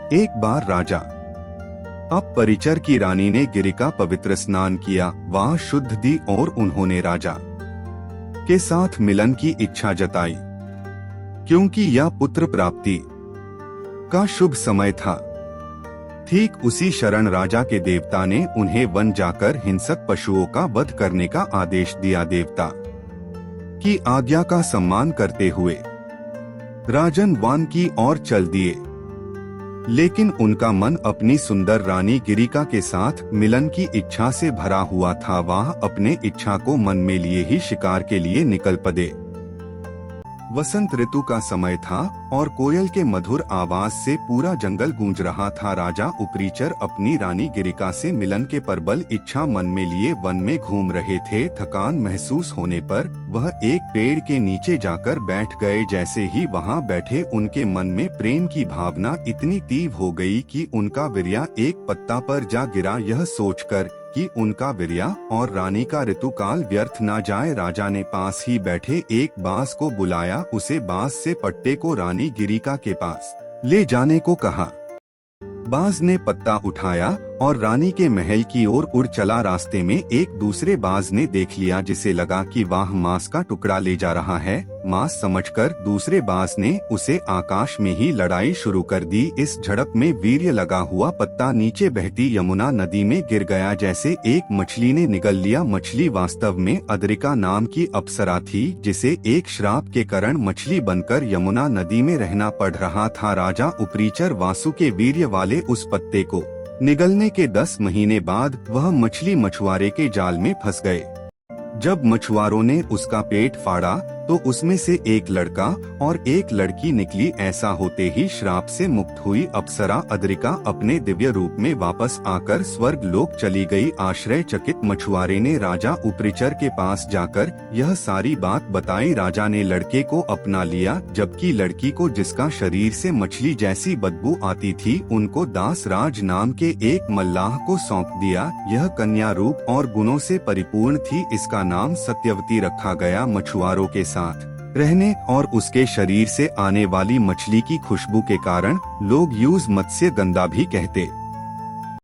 एक बार राजा अब परिचर की रानी ने गिरिका पवित्र स्नान किया, वह शुद्ध थी और उन्होंने राजा के साथ मिलन की इच्छा जताई, क्योंकि यह पुत्र प्राप्ति का शुभ समय था। ठीक उसी क्षण राजा के देवता ने उन्हें वन जाकर हिंसक पशुओं का वध करने का आदेश दिया। देवता की आज्ञा का सम्मान करते हुए राजन वन की ओर चल दिए, लेकिन उनका मन अपनी सुंदर रानी गिरिका के साथ मिलन की इच्छा से भरा हुआ था। वह अपने इच्छा को मन में लिए ही शिकार के लिए निकल पड़े। वसंत ऋतु का समय था और कोयल के मधुर आवाज से पूरा जंगल गूंज रहा था। राजा उपरीचर अपनी रानी गिरिका से मिलन के प्रबल इच्छा मन में लिए वन में घूम रहे थे। थकान महसूस होने पर वह एक पेड़ के नीचे जाकर बैठ गए। जैसे ही वहां बैठे उनके मन में प्रेम की भावना इतनी तीव्र हो गई कि उनका वीर्य एक पत्ता पर जा गिरा। यह सोचकर कि उनका वीर्य और रानी का ऋतुकाल व्यर्थ न जाए, राजा ने पास ही बैठे एक बांस को बुलाया। उसे बांस से पट्टे को रानी गिरिका के पास ले जाने को कहा। बाज ने पत्ता उठाया और रानी के महल की ओर उड़ चला। रास्ते में एक दूसरे बाज ने देख लिया, जिसे लगा कि वह मांस का टुकड़ा ले जा रहा है। मांस समझकर दूसरे बाज ने उसे आकाश में ही लड़ाई शुरू कर दी। इस झड़प में वीर्य लगा हुआ पत्ता नीचे बहती यमुना नदी में गिर गया, जैसे एक मछली ने निगल लिया। मछली वास्तव में अद्रिका नाम की अप्सरा थी, जिसे एक श्राप के कारण मछली बनकर यमुना नदी में रहना पड़ रहा था। राजा उपरीचर वासु के वीर्य वाले उस पत्ते को निगलने के 10 महीने बाद वह मछली मछुआरे के जाल में फंस गए। जब मछुआरों ने उसका पेट फाड़ा तो उसमें से एक लड़का और एक लड़की निकली। ऐसा होते ही श्राप से मुक्त हुई अप्सरा अद्रिका अपने दिव्य रूप में वापस आकर स्वर्ग लोक चली गई। आश्चर्य चकित मछुआरे ने राजा उपरीचर के पास जाकर यह सारी बात बताई। राजा ने लड़के को अपना लिया, जबकि लड़की को, जिसका शरीर से मछली जैसी बदबू आती थी, उनको दास राज नाम के एक मल्लाह को सौंप दिया। यह कन्या रूप और गुणों से परिपूर्ण थी। इसका नाम सत्यवती रखा गया। मछुआरों के साथ रहने और उसके शरीर से आने वाली मछली की खुशबू के कारण लोग यूज मत्स्य गंधा भी कहते।